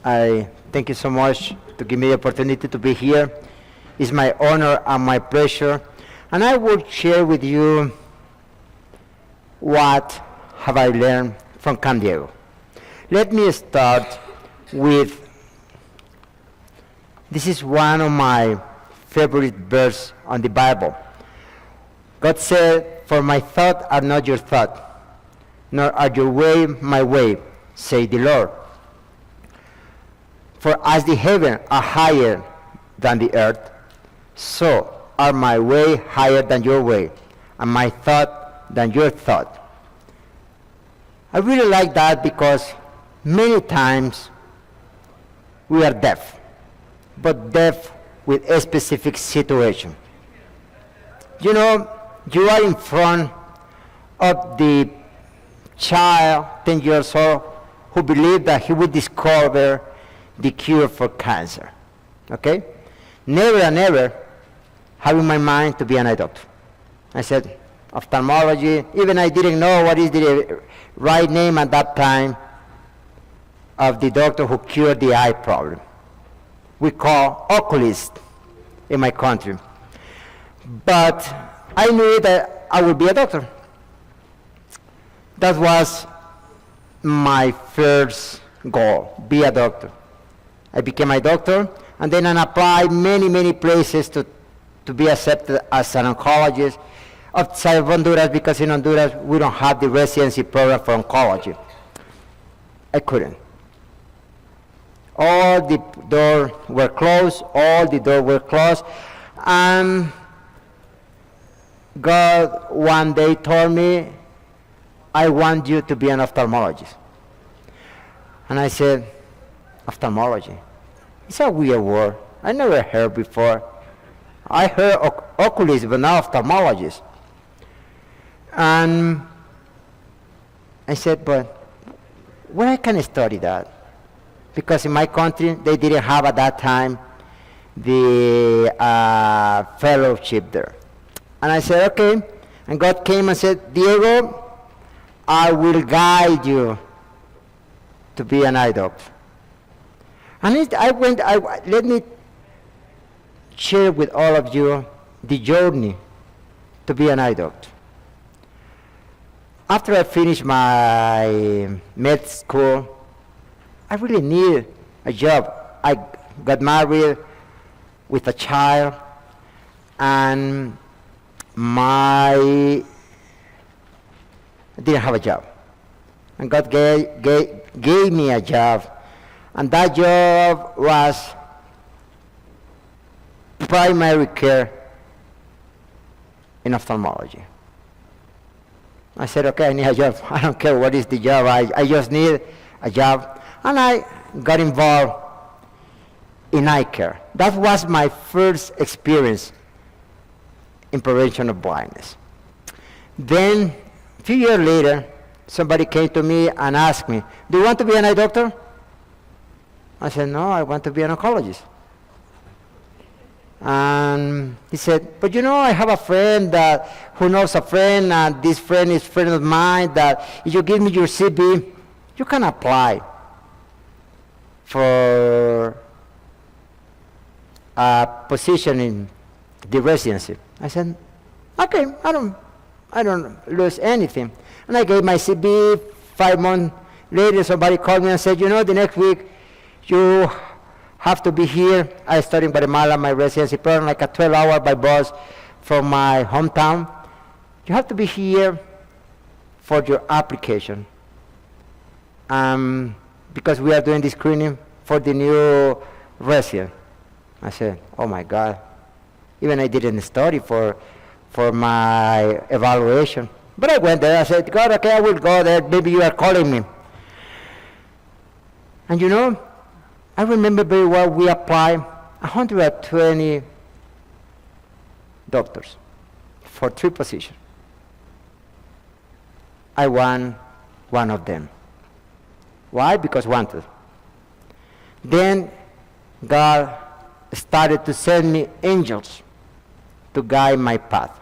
I thank you so much to give me the opportunity to be here. It's my honor and my pleasure. And I will share with you what have I learned from Can Diego. Let me start with, this is one of my favorite verses on the Bible. God said, "For my thoughts are not your thoughts, nor are your way my way, say the Lord. For as the heavens are higher than the earth, so are my way higher than your way, and my thought than your thought." I really like that because many times we are deaf, but deaf with a specific situation. You know, you are in front of the child, 10 years old, who believed that he would discover the cure for cancer. Okay? Never and never have in my mind to be an eye doctor. I said, ophthalmology, even I didn't know what is the right name at that time of the doctor who cured the eye problem. We call oculist in my country. But I knew that I would be a doctor. That was my first goal, be a doctor. I became a doctor, and then I applied many places to be accepted as an oncologist outside of Honduras, because in Honduras we don't have the residency program for oncology. I couldn't. All the doors were closed, and God one day told me, "I want you to be an ophthalmologist." And I said, ophthalmology? It's a weird word. I never heard before. I heard oculist, but now ophthalmologist. And I said, but where I can study that? Because in my country, they didn't have at that time the fellowship there. And I said, okay. And God came and said, "Diego, I will guide you to be an eye doctor." And let me share with all of you the journey to be an eye doctor. After I finished my med school, I really needed a job. I got married with a child, and I didn't have a job. And God gave me a job, and that job was primary care in ophthalmology. I said, okay, I need a job. I don't care what is the job. I just need a job. And I got involved in eye care. That was my first experience in prevention of blindness. Then, a few years later, somebody came to me and asked me, "Do you want to be an eye doctor?" I said, "No, I want to be an oncologist." And he said, "But you know, I have a friend who knows a friend, and this friend is a friend of mine, that if you give me your CV, you can apply for a position in the residency." I said, okay, I don't lose anything. And I gave my CV. 5 months later, somebody called me and said, "You know, the next week you have to be here." I studied in Guatemala, my residency program, like a 12-hour by bus from my hometown. "You have to be here for your application, because we are doing the screening for the new resident." I said, oh my God. Even I didn't study for my evaluation. But I went there. I said, "God, okay, I will go there. Maybe you are calling me." And you know, I remember very well, we applied 120 doctors for 3 positions. I won one of them. Why? Because wanted. Then God started to send me angels to guide my path.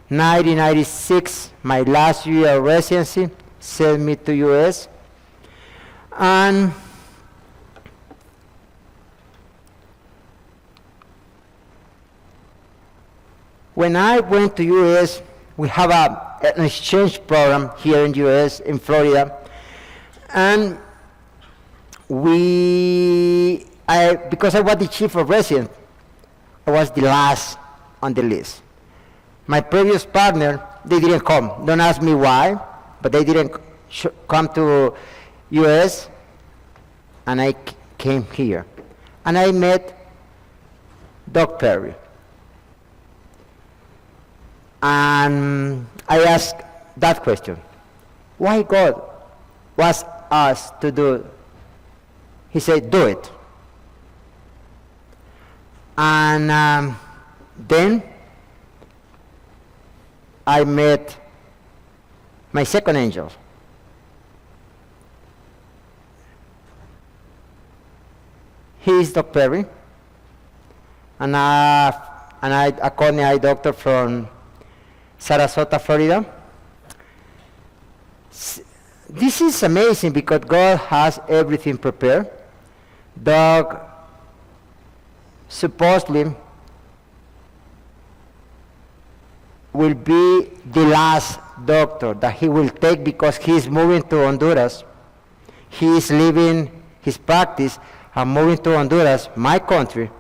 1996, my last year of residency, sent me to US, and When I went to U.S., we have an exchange program here in U.S., in Florida, and because I was the chief of resident, I was the last on the list. My previous partner, they didn't come. Don't ask me why, but they didn't come to U.S., and I came here. And I met Doc Perry. And I asked that question. Why God wants us to do? He said, do it. And then I met my second angel. He is Dr. Perry, and a cornea eye doctor from Sarasota, Florida. This is amazing because God has everything prepared. Doug supposedly will be the last doctor that he will take because he is moving to Honduras. He is leaving his practice and moving to Honduras, my country,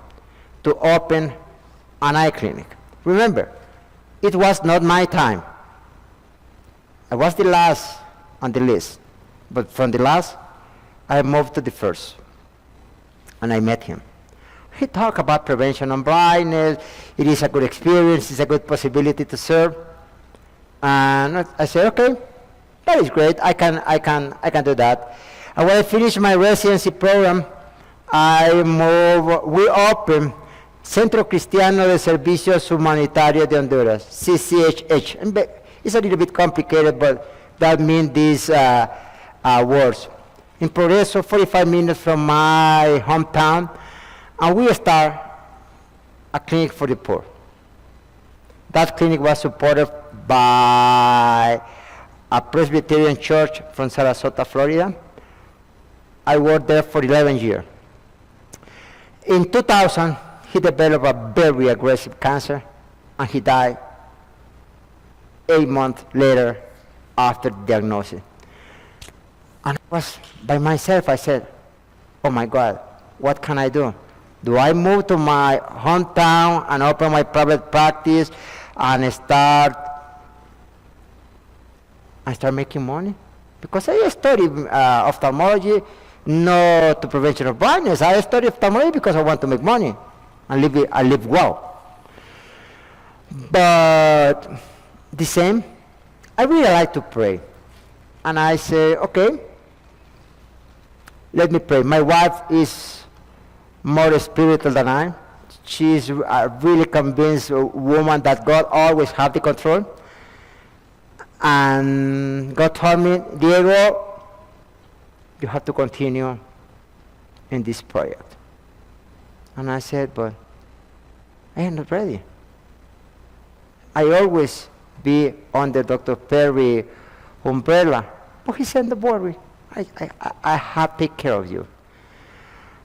to open an eye clinic. Remember, it was not my time. I was the last on the list, but from the last, I moved to the first, and I met him. He talked about prevention of blindness. It is a good experience. It's a good possibility to serve. And I said, okay, that is great. I can do that. And when I finished my residency program, we opened Centro Cristiano de Servicios Humanitarios de Honduras, CCHH. And it's a little bit complicated, but that means these words. In Progreso, 45 minutes from my hometown, and we start a clinic for the poor. That clinic was supported by a Presbyterian church from Sarasota, Florida. I worked there for 11 years. In 2000, he developed a very aggressive cancer, and he died 8 months later after the diagnosis. And I was by myself. I said, oh my God, what can I do? Do I move to my hometown and open my private practice and start making money? Because I studied ophthalmology, not to prevention of blindness. I studied ophthalmology because I want to make money and live well. But the same, I really like to pray. And I say, okay, let me pray. My wife is more spiritual than I. She's a really convinced woman that God always has the control. And God told me, Diego, you have to continue in this project. And I said, but I am not ready. I always be under Dr. Perry umbrella. But he said, don't worry, I have to take care of you.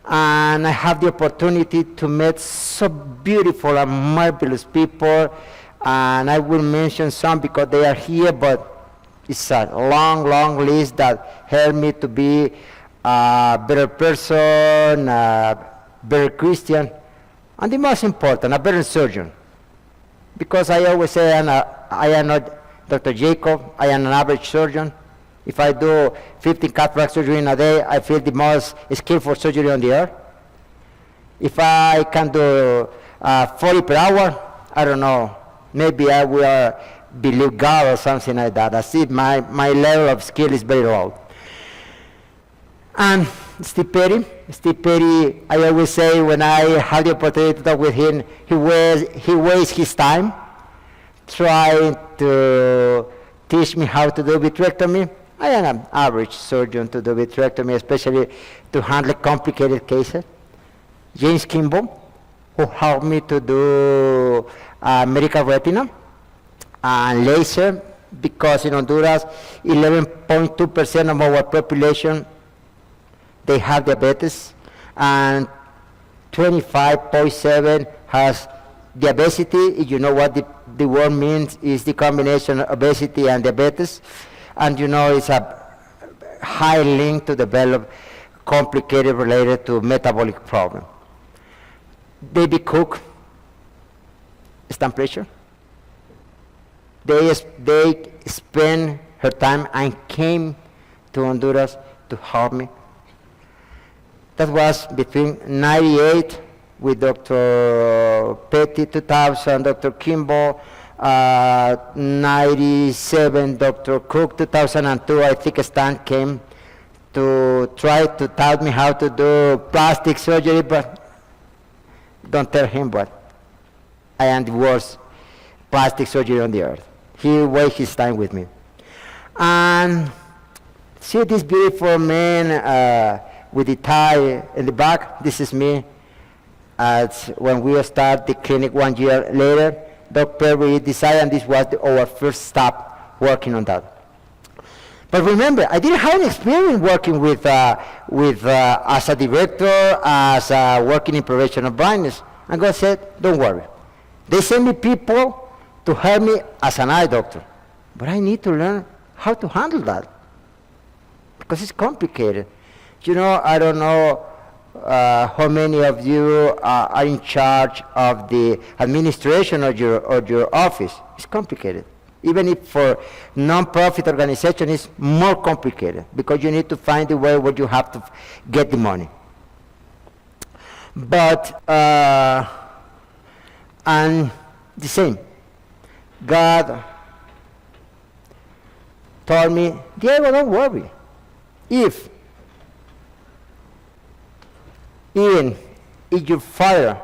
And I have the opportunity to meet so beautiful and marvelous people. And I will mention some because they are here, but it's a long, long list that helped me to be a better person, a better Christian, and the most important, a better surgeon. Because I always say I am not Dr. Jacob, I am an average surgeon. If I do 15 cataract surgery in a day, I feel the most skillful surgery on the earth. If I can do 40 per hour, I don't know, maybe I will believe God or something like that. I see my level of skill is very low. And Steve Perry, I always say when I have the opportunity to talk with him, he wastes his time trying to teach me how to do vitrectomy. I am an average surgeon to do vitrectomy, especially to handle complicated cases. James Kimball, who helped me to do medical retina and laser, because in Honduras, 11.2% of our population, they have diabetes, and 25.7 has diabetes. You know what the the word means is the combination of obesity and diabetes, and you know it's a high link to develop complicated related to metabolic problem. Baby Cook, stand pressure. They spent her time and came to Honduras to help me. That was between 98 with Dr. Petty, 2000, Dr. Kimball, 97, Dr. Cook, 2002, I think Stan came to try to tell me how to do plastic surgery, but don't tell him, but I am the worst plastic surgery on the earth. He wasted his time with me. And see this beautiful man with the tie in the back? This is me. When we start the clinic 1 year later, Dr. Perry decided, and this was our first stop working on that. But remember, I didn't have any experience working with as a director, as working in prevention of blindness. And God said, don't worry. They send me people to help me as an eye doctor. But I need to learn how to handle that, because it's complicated. You know, I don't know how many of you are in charge of the administration of your office. It's complicated. Even if for non-profit organization, it's more complicated because you need to find a way where you have to get the money. But, and the same, God told me, Diego, don't worry. If your father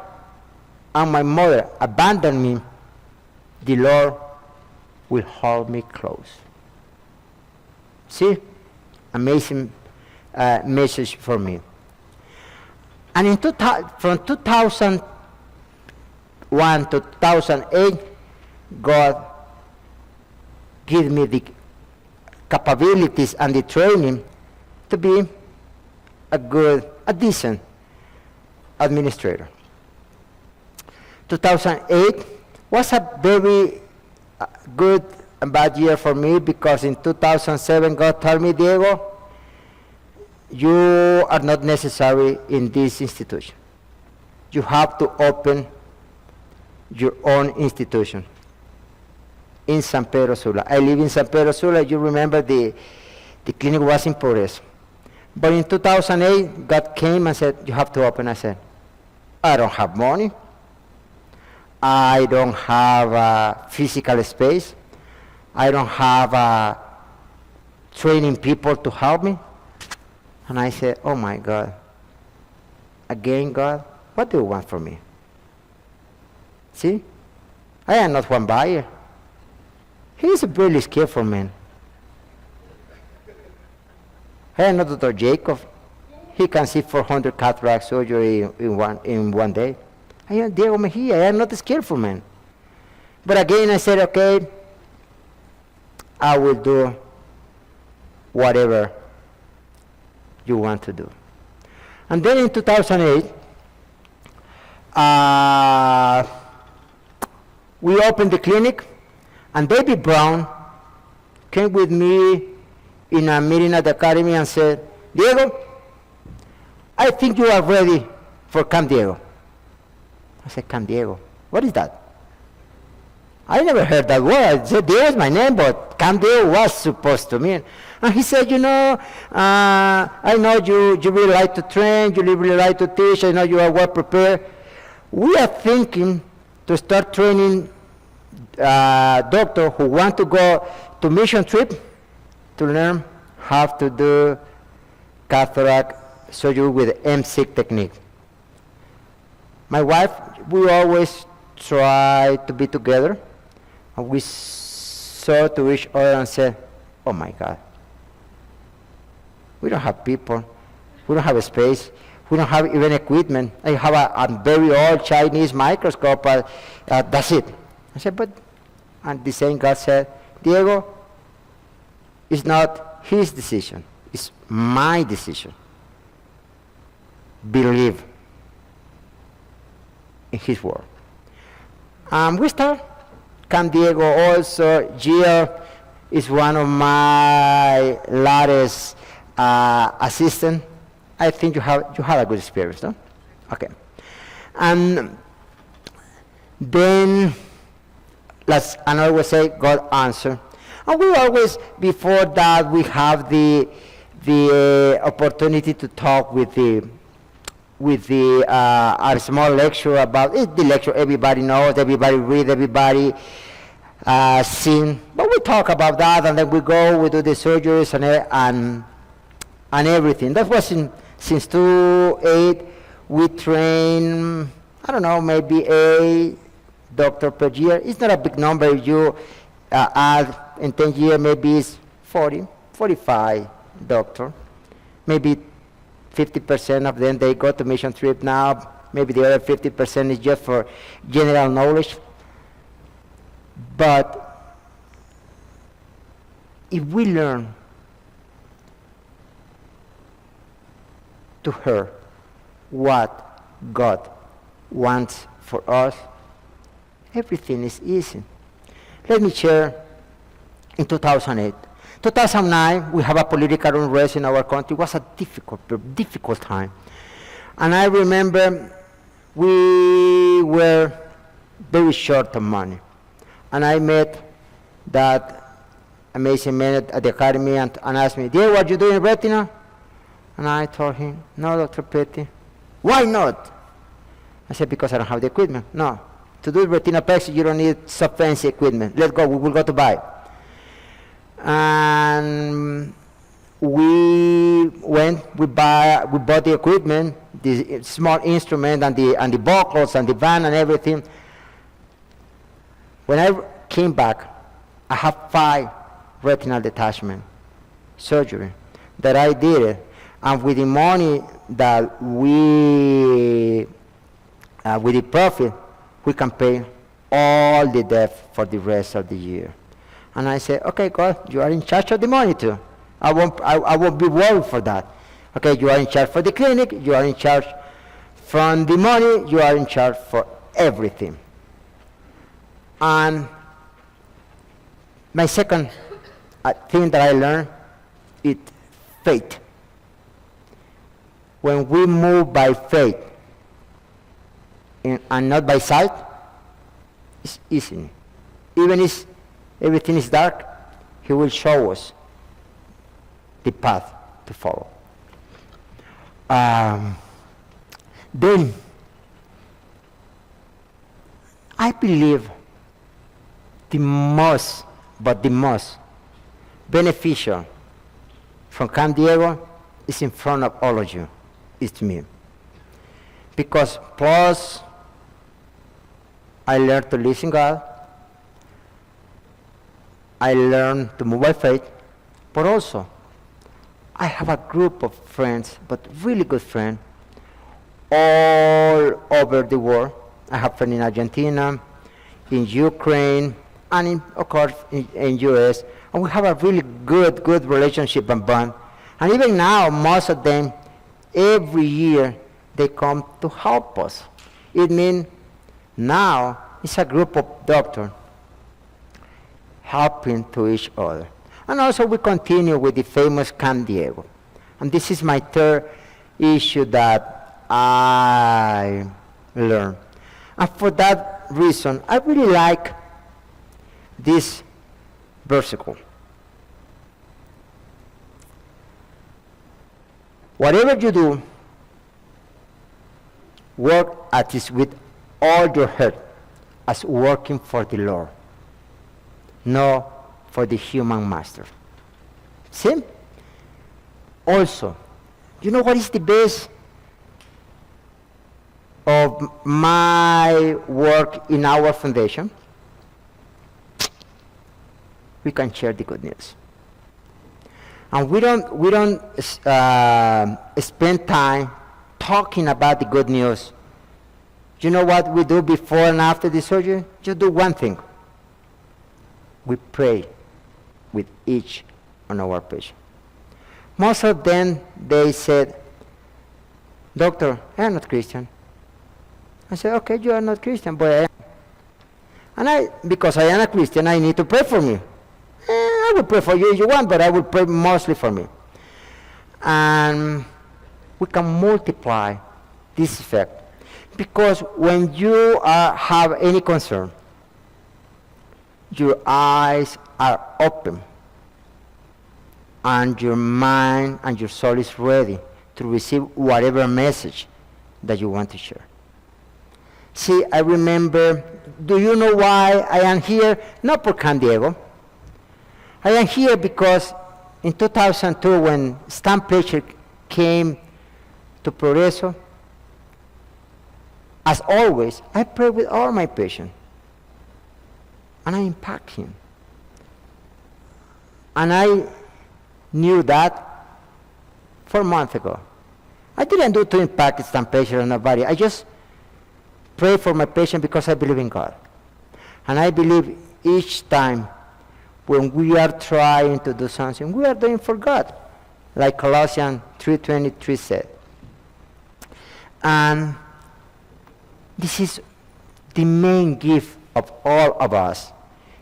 and my mother abandon me, the Lord will hold me close. See? Amazing message for me. And from 2001 to 2008, God gave me the capabilities and the training to be a decent administrator. 2008 was a very good and bad year for me, because in 2007 God told me, Diego, you are not necessary in this institution. You have to open your own institution in San Pedro Sula. I live in San Pedro Sula. You remember the clinic was in Progreso. But in 2008, God came and said, you have to open. I said, I don't have money. I don't have physical space. I don't have training people to help me. And I said, oh my God. Again, God, what do you want from me? See? I am not one buyer. He is a really skillful man. I am not Dr. Jacob. He can see 400 cataract surgery in one day. I am Diego Mejia. I am not a skillful man. But again, I said, okay, I will do whatever you want to do. And then in 2008, we opened the clinic, and David Brown came with me in a meeting at the academy and said, Diego, I think you are ready for Camp Diego. I said, Camp Diego, what is that? I never heard that word. I said, Diego is my name, but Camp Diego was supposed to mean. And he said, you know, I know you really like to train, you really like to teach, I know you are well prepared. We are thinking to start training doctors who want to go to mission trip to learn how to do cataract surgery with MSIC technique. My wife, we always try to be together, and we saw to each other and said, oh my God, we don't have people, we don't have a space, we don't have even equipment. I have a very old Chinese microscope, but that's it. I said, but, and the same God said, Diego, it's not his decision, it's my decision. Believe in his word. We start Can Diego also. Jill is one of my latest assistant. I think you had a good experience, no? Okay. And then, and I always say, God answer. And we always, before that, we have the opportunity to talk with our small lecture about it. The lecture everybody knows, everybody read, everybody seen. But we talk about that, and then we do the surgeries and everything. That was since 2008. We train, I don't know, maybe a doctor per year. It's not a big number. If you add in 10 years, maybe it's 40, 45 doctor. Maybe 50% of them, they go to mission trip now. Maybe the other 50% is just for general knowledge. But if we learn to hear what God wants for us, everything is easy. Let me share in 2008. 2009, we have a political unrest in our country. It was a difficult time. And I remember we were very short of money. And I met that amazing man at the academy and asked me, "Dear, what you doing in retina?" And I told him, "No, Dr. Petty." "Why not?" I said, "Because I don't have the equipment." "No, to do retinopexy, you don't need so fancy equipment. Let's go, we will go to buy." And we bought the equipment, the small instrument and the buckles and the band and everything. When I came back, I have 5 retinal detachment surgery that I did. And with the money that with the profit, we can pay all the debt for the rest of the year. And I said, "Okay, God, you are in charge of the money too. I won't be worried for that. Okay, you are in charge for the clinic, you are in charge from the money, you are in charge for everything." And my second thing that I learned is faith. When we move by faith and not by sight, it's easy. Even if everything is dark, He will show us the path to follow. Then, I believe the most beneficial from Camp Diego is in front of all of you. It's me. Because plus, I learned to listen God. I learned to move by faith. But also, I have a group of friends, but really good friends, all over the world. I have friends in Argentina, in Ukraine, and of course, in US. And we have a really good relationship and bond. And even now, most of them, every year, they come to help us. It means now it's a group of doctors helping to each other. And also we continue with the famous Camp Diego. And this is my third issue that I learned. And for that reason, I really like this versicle. Whatever you do, work at it with all your heart as working for the Lord, not for the human master. See? Also, you know what is the best of my work in our foundation? We can share the good news. And we don't spend time talking about the good news. You know what we do before and after the surgery? Just do one thing. We pray with each on our patient. Most of them, they said, "Doctor, I am not Christian." I said, "Okay, you are not Christian, but I am." And because I am a Christian, I need to pray for me. I will pray for you if you want, but I will pray mostly for me. And we can multiply this effect. Because when you have any concern, your eyes are open, and your mind and your soul is ready to receive whatever message that you want to share. See, I remember, do you know why I am here? Not for San Diego. I am here because in 2002, when Stan Preacher came to Progreso, as always, I pray with all my patients, and I impact him. And I knew that 4 months ago. I didn't do it to impact Stan Preacher or nobody. I just pray for my patient because I believe in God. And I believe each time when we are trying to do something, we are doing for God, like Colossians 3:23 said. And this is the main gift of all of us.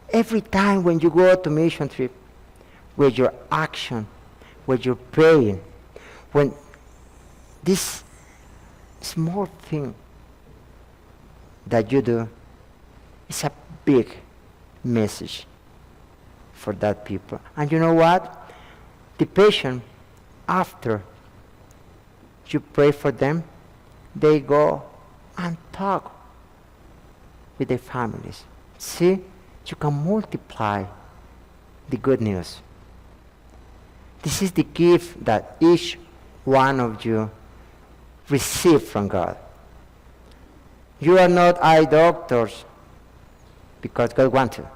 Every time when you go to mission trip, with your action, with your praying, when this small thing that you do is a big message for that people. And you know what? The patient, after you pray for them, they go and talk with their families. See, you can multiply the good news. This is the gift that each one of you receive from God. You are not eye doctors because God wants to.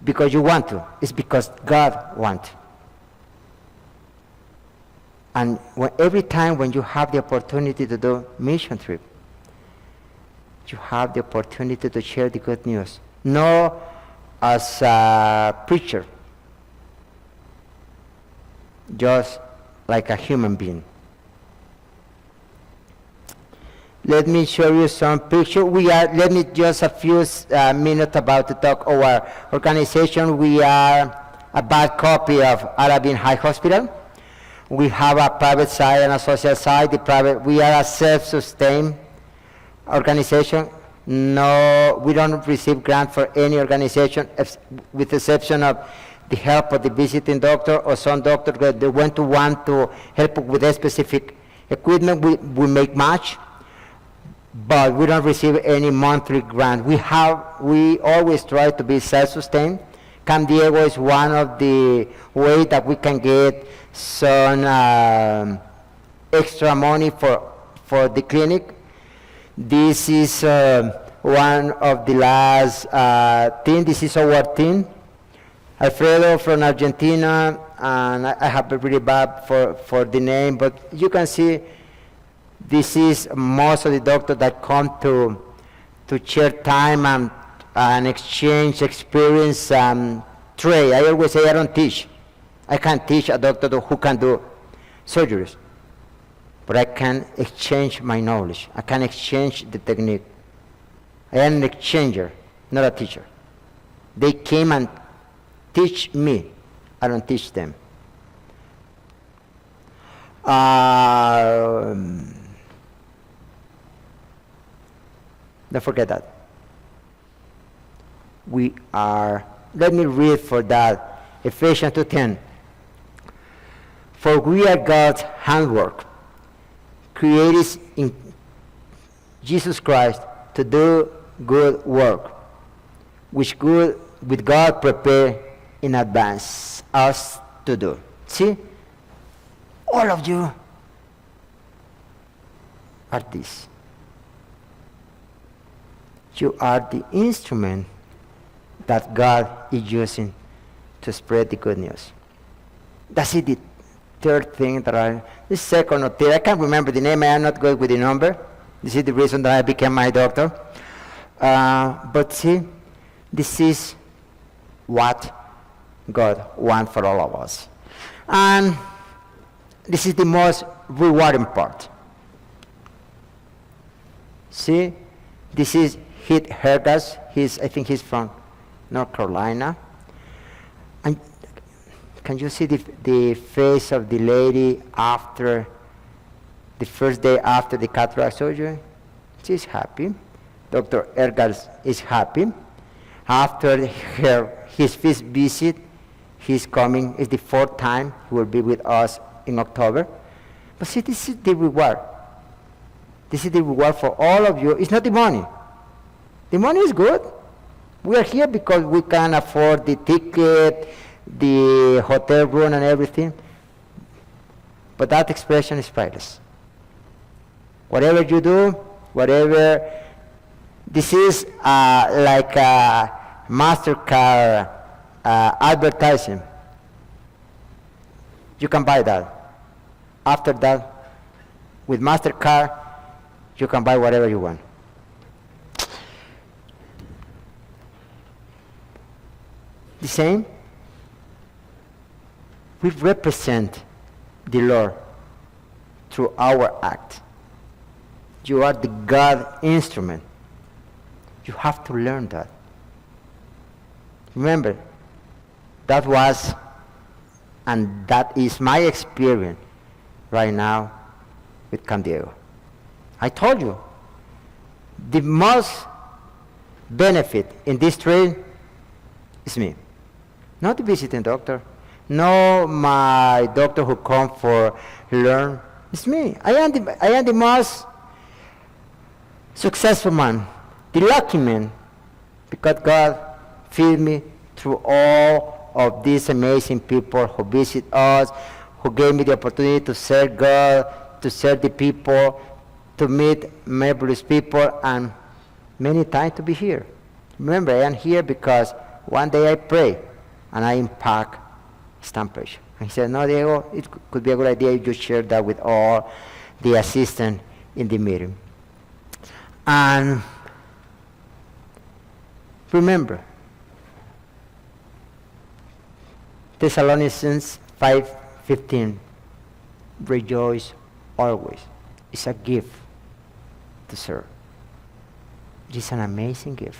Because you want to. It's because God wants to. And every time when you have the opportunity to do mission trip, you have the opportunity to share the good news. Not as a preacher, just like a human being. Let me show you some picture. Let me just a few minutes about to talk our organization. We are a bad copy of Arabin High Hospital. We have a private side and a social side. We are a self-sustained organization. No, we don't receive grant for any organization, with the exception of the help of the visiting doctor or some doctor that they want to help with a specific equipment. We make match, but we don't receive any monthly grant. We always try to be self-sustained. San Diego is one of the ways that we can get some extra money for the clinic. This is one of the last team. This is our team. Alfredo from Argentina, and I have a really bad for the name, but you can see this is most of the doctors that come to share time and exchange experience and trade. I always say I don't teach. I can't teach a doctor who can do surgeries, but I can exchange my knowledge. I can exchange the technique. I am an exchanger, not a teacher. They came and teach me. I don't teach them. Don't forget that. We are, let me read for that, Ephesians 2:10. For we are God's handwork, created in Jesus Christ to do good work, which with God prepared in advance us to do. See? All of you are this. You are the instrument that God is using to spread the good news. That's it, the third thing the second or third, I can't remember the name, I am not good with the number. This is the reason that I became my doctor. But see, this is what God wants for all of us. And this is the most rewarding part. See, this is hit Hergas. I think he's from North Carolina. And can you see the face of the lady after the first day after the cataract surgery? She's happy. Dr. Ergas is happy. After his first visit, he's coming. It's the 4th time. He will be with us in October. But see, this is the reward. This is the reward for all of you. It's not the money. The money is good. We are here because we can afford the ticket, the hotel room, and everything. But that expression is priceless. Whatever you do, whatever, this is like a MasterCard advertising. You can buy that. After that, with MasterCard, you can buy whatever you want. The same, we represent the Lord through our act. You are the God instrument. You have to learn that. Remember, that was and that is my experience right now with Can Diego. I told you, the most benefit in this trade is me. Not the visiting doctor, no my doctor who come for learn. It's me. I am the most successful man, the lucky man, because God filled me through all of these amazing people who visit us, who gave me the opportunity to serve God, to serve the people, to meet marvelous people, and many times to be here. Remember, I am here because one day I pray and I impact stamp patient. And he said, no, Diego, it could be a good idea if you share that with all the assistants in the meeting. And remember, Thessalonians 5:15, rejoice always. It's a gift to serve. It's an amazing gift.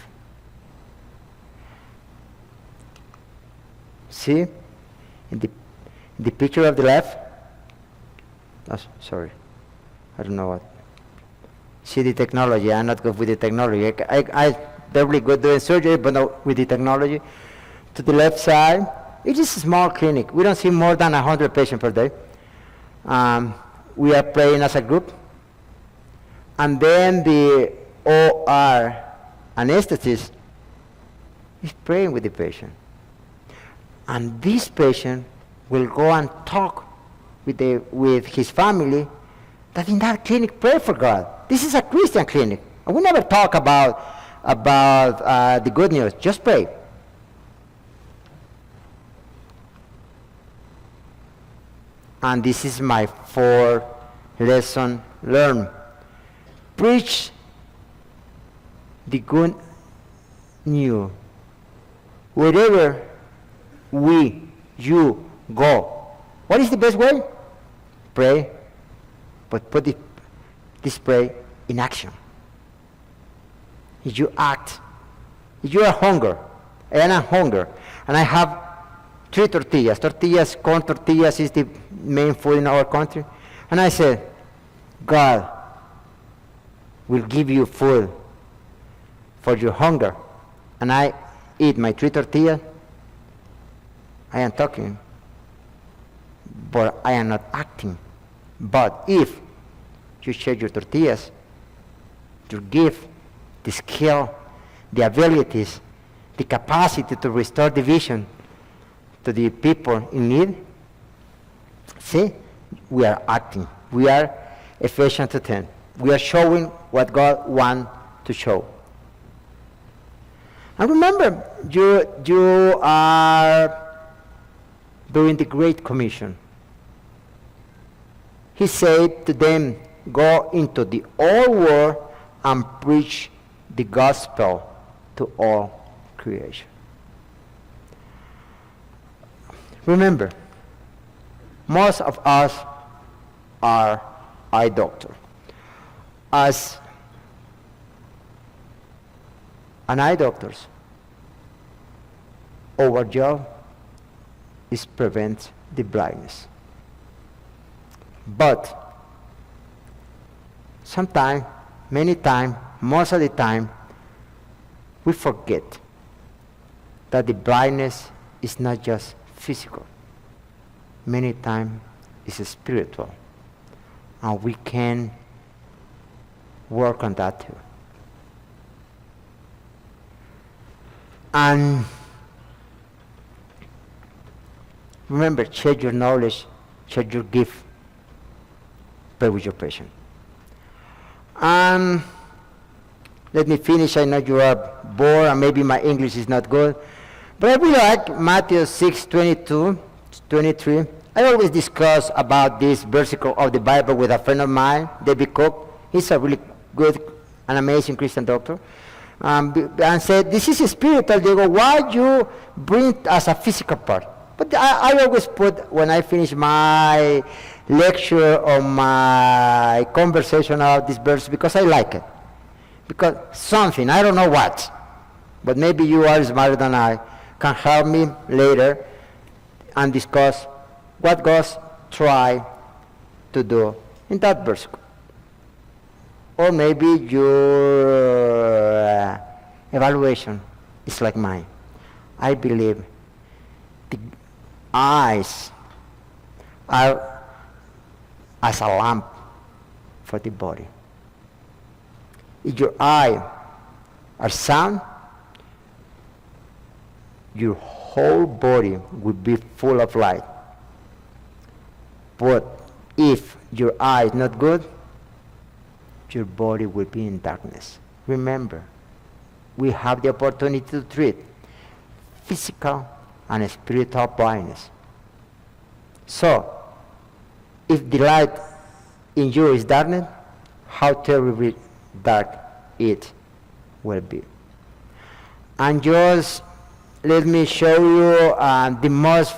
See, in the picture of the left, sorry, I don't know what. See the technology, I'm not good with the technology. I barely good doing surgery, but not with the technology. To the left side, it is a small clinic. We don't see more than 100 patients per day. We are praying as a group. And then the OR anesthetist is praying with the patient. And this patient will go and talk with his family that in that clinic pray for God. This is a Christian clinic. And we never talk about the good news. Just pray. And this is my 4th lesson learned. Preach the good news. Wherever you go. What is the best way? Pray, but put this prayer in action. If you act, if you are hungry, and I'm hungry, and I have 3 tortillas. Corn tortillas is the main food in our country. And I said, God will give you food for your hunger. And I eat my 3 tortillas. I am talking, but I am not acting. But if you share your tortillas, your gift, the skill, the abilities, the capacity to restore the vision to the people in need, see, we are acting. We are Ephesians 2:10. We are showing what God wants to show. And remember, you are doing the Great Commission. He said to them, go into the whole world and preach the gospel to all creation. Remember, most of us are eye doctors. As and eye doctors, our job is prevent the blindness. But sometimes, many times, most of the time, we forget that the blindness is not just physical. Many times it's spiritual. And we can work on that too. And remember, share your knowledge, share your gift, pray with your patient. And let me finish. I know you are bored and maybe my English is not good, but I really like Matthew 6:22, 23. I always discuss about this versicle of the Bible with a friend of mine, David Cook. He's a really good and amazing Christian doctor. And said, this is spiritual. They go, why you bring it as a physical part? But I always put, when I finish my lecture or my conversation about this verse, because I like it. Because something, I don't know what, but maybe you are smarter than I, can help me later and discuss what God try to do in that verse. Or maybe your evaluation is like mine. I believe the eyes are as a lamp for the body. If your eyes are sound, your whole body will be full of light. But if your eye is not good, your body will be in darkness. Remember, we have the opportunity to treat physical and spiritual blindness. So, if the light in you is darkened, how terribly dark it will be. And just let me show you the most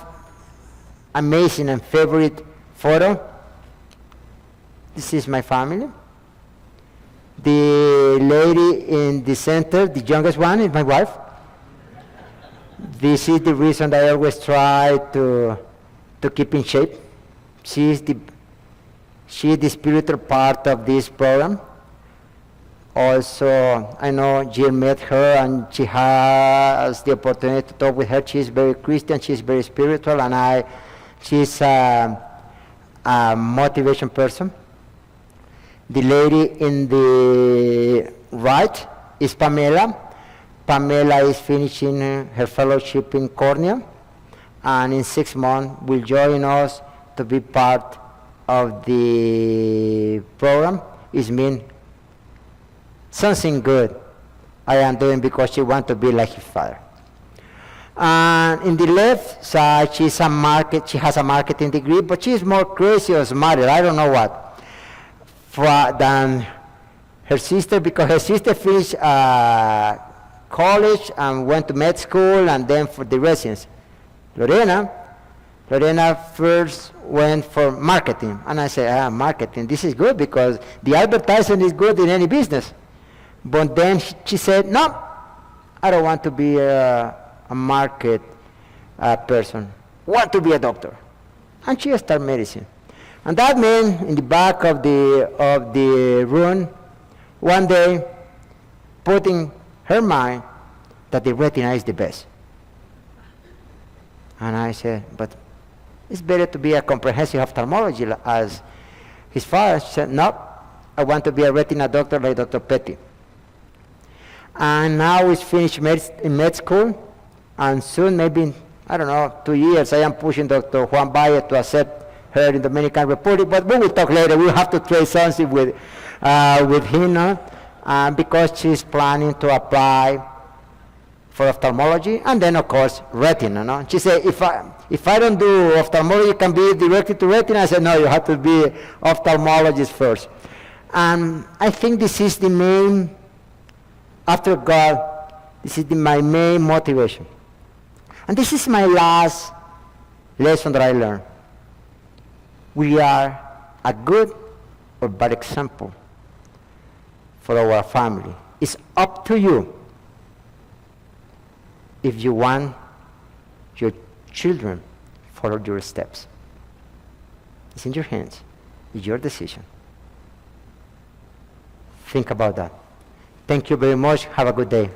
amazing and favorite photo. This is my family. The lady in the center, the youngest one, is my wife. This is the reason that I always try to keep in shape. She is the spiritual part of this program. Also, I know Jill met her and she has the opportunity to talk with her. She is very Christian, she is very spiritual, and she's a motivation person. The lady in the right is Pamela. Pamela is finishing her fellowship in cornea, and in 6 months will join us to be part of the program. It means something good I am doing because she wants to be like his father. And in the left side, she has a marketing degree, but she is more crazy or smarter, I don't know what, than her sister, because her sister finished college and went to med school and then for the residency. Lorena first went for marketing, and I said, marketing, this is good because the advertising is good in any business. But then she said, no, I don't want to be a market person. I want to be a doctor. And she started medicine. And that man in the back of the room, one day, put in her mind that the retina is the best. And I said, but it's better to be a comprehensive ophthalmology as his father. She said, no, I want to be a retina doctor like Dr. Petty. And now he's finished in med school, and soon, maybe, I don't know, 2 years, I am pushing Dr. Juan Valle to accept her in the Dominican Republic, but we will talk later. We'll have to trade something with him, because she's planning to apply for ophthalmology, and then, of course, retina. No? She said, if I don't do ophthalmology, it can be directed to retina. I said, no, you have to be ophthalmologist first. And I think this is the main, after God, this is my main motivation. And this is my last lesson that I learned. We are a good or bad example for our family. It's up to you if you want your children follow your steps. It's in your hands. It's your decision. Think about that. Thank you very much. Have a good day.